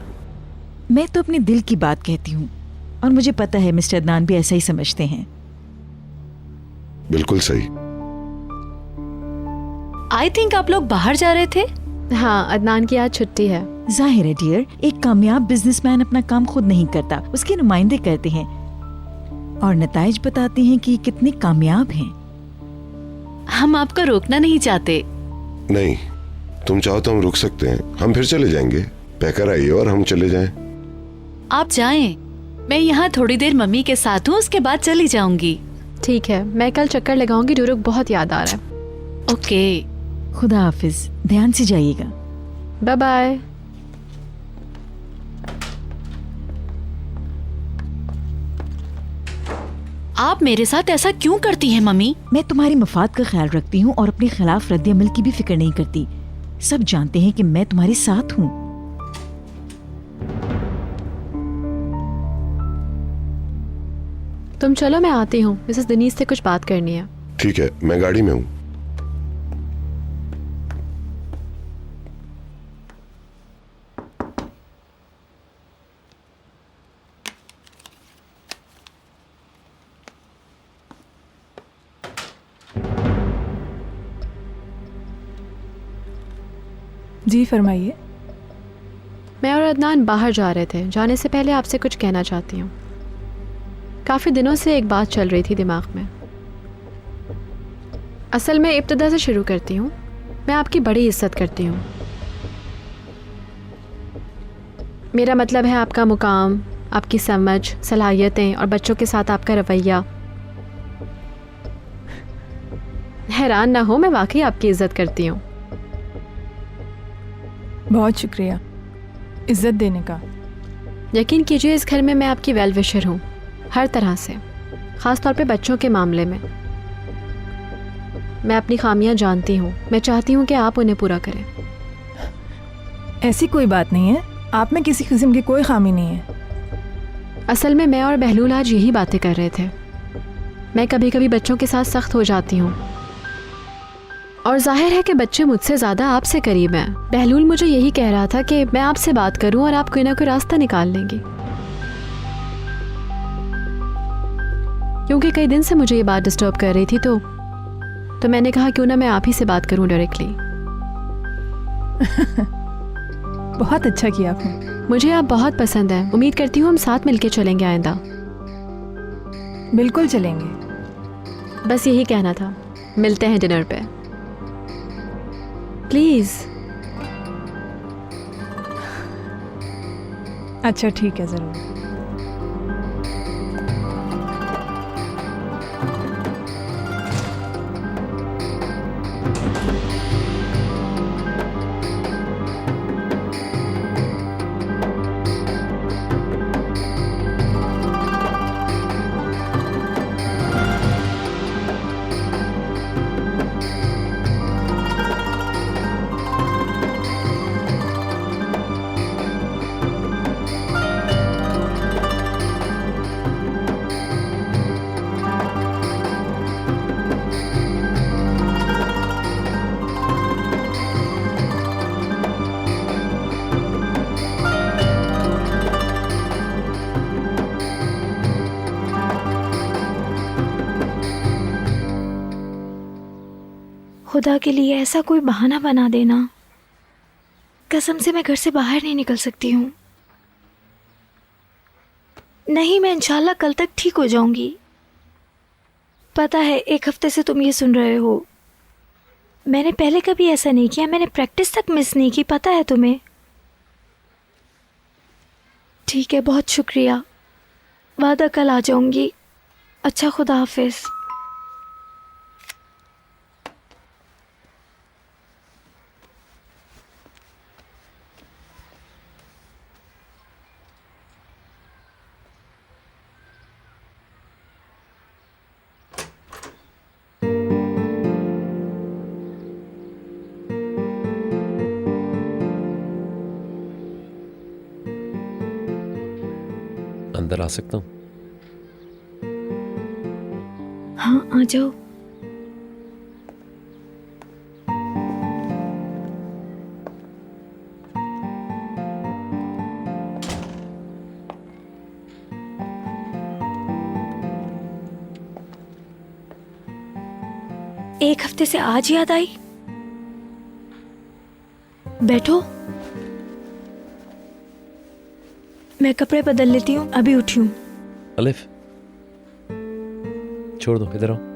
मैं तो अपने दिल की बात कहती हूँ और मुझे पता है मिस्टर अदनान भी ऐसा ही समझते हैं। बिल्कुल सही। आई थिंक आप लोग बाहर जा रहे थे। हाँ, अदनान की आज छुट्टी है। जाहिर है डियर, एक कामयाब बिजनेसमैन अपना काम खुद नहीं करता, उसके नुमाइंदे करते हैं और नताइज बताते हैं कि कितने कामयाब हैं। हम आपको रोकना नहीं चाहते। नहीं, तुम चाहो तो हम रुक सकते हैं। हम फिर चले जाएंगे। पैकर आइए और हम चले जाएं। आप जाएं। मैं यहाँ थोड़ी देर मम्मी के साथ हूँ, उसके बाद चली जाऊंगी। ठीक है, मैं कल चक्कर लगाऊंगी। डूरुक बहुत याद आ रहा है। ओके, खुदा हाफिज, ध्यान से जाइएगा। Bye bye. आप मेरे साथ ऐसा क्यों करती हैं मम्मी? मैं तुम्हारी मफाद का ख्याल रखती हूँ और अपने खिलाफ रद्द-ए-अमल की भी फिक्र नहीं करती। सब जानते हैं कि मैं तुम्हारे साथ हूँ। तुम चलो, मैं आती हूँ। मिसेस दनीज से कुछ बात करनी है। ठीक है, मैं गाड़ी में हूँ। जी फरमाइए। मैं और अदनान बाहर जा रहे थे। जाने से पहले आपसे कुछ कहना चाहती हूँ। काफ़ी दिनों से एक बात चल रही थी दिमाग में। असल में इब्तिदा से शुरू करती हूँ। मैं आपकी बड़ी इज्जत करती हूँ। मेरा मतलब है आपका मुकाम, आपकी समझ, सलाहियतें और बच्चों के साथ आपका रवैया। हैरान ना हो, मैं वाकई आपकी इज्जत करती हूँ। बहुत शुक्रिया इज्जत देने का। यकीन कीजिए, इस घर में मैं आपकी वेल विशर हूँ, हर तरह से, ख़ास तौर पे बच्चों के मामले में। मैं अपनी खामियां जानती हूँ। मैं चाहती हूँ कि आप उन्हें पूरा करें। ऐसी कोई बात नहीं है, आप में किसी किस्म की कोई खामी नहीं है। असल में मैं और बहलूल आज यही बातें कर रहे थे। मैं कभी कभी बच्चों के साथ सख्त हो जाती हूँ और जाहिर है कि बच्चे मुझसे ज़्यादा आपसे करीब हैं। बहलूल मुझे यही कह रहा था कि मैं आपसे बात करूँ और आप कोई ना कोई रास्ता निकाल लेंगी, क्योंकि कई दिन से मुझे ये बात डिस्टर्ब कर रही थी। तो मैंने कहा क्यों ना मैं आप ही से बात करूं डायरेक्टली। बहुत अच्छा किया आपने। मुझे आप बहुत पसंद हैं। उम्मीद करती हूँ हम साथ मिलके चलेंगे आइंदा। बिल्कुल चलेंगे। बस यही कहना था। मिलते हैं डिनर पे प्लीज़। अच्छा ठीक है, ज़रूर। खुदा के लिए ऐसा कोई बहाना बना देना। कसम से मैं घर से बाहर नहीं निकल सकती हूँ। नहीं, मैं इंशाल्लाह कल तक ठीक हो जाऊंगी। पता है, एक हफ्ते से तुम ये सुन रहे हो। मैंने पहले कभी ऐसा नहीं किया। मैंने प्रैक्टिस तक मिस नहीं की, पता है तुम्हें। ठीक है, बहुत शुक्रिया। वादा कल आ जाऊंगी। अच्छा, खुदा हाफिज। अंदर आ सकता हूँ? हाँ आ जाओ। एक हफ्ते से आज याद आई। बैठो, मैं कपड़े बदल लेती हूँ, अभी उठी हूँ। अलिफ, छोड़ दो, इधर आओ।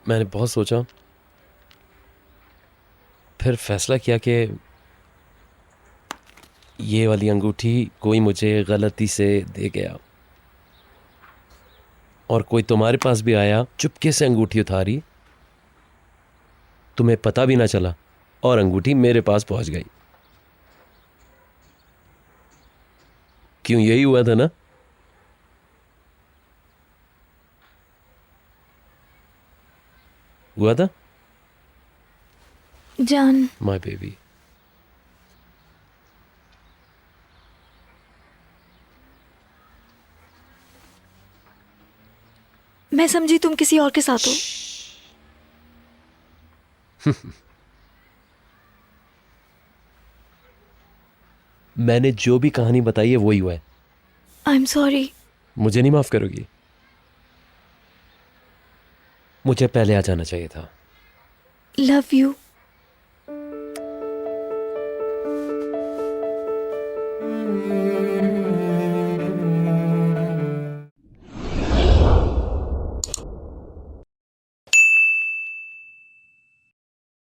मैंने बहुत सोचा, फिर फैसला किया कि ये वाली अंगूठी कोई मुझे गलती से दे गया और कोई तुम्हारे पास भी आया, चुपके से अंगूठी उतारी, तुम्हें पता भी ना चला और अंगूठी मेरे पास पहुंच गई। क्यों, यही हुआ था ना? हुआ था जान। My baby. मैं समझी तुम किसी और के साथ हो। मैंने जो भी कहानी बताई है वही हुआ है। I am sorry. मुझे नहीं माफ करोगी? मुझे पहले आ जाना चाहिए था। Love you.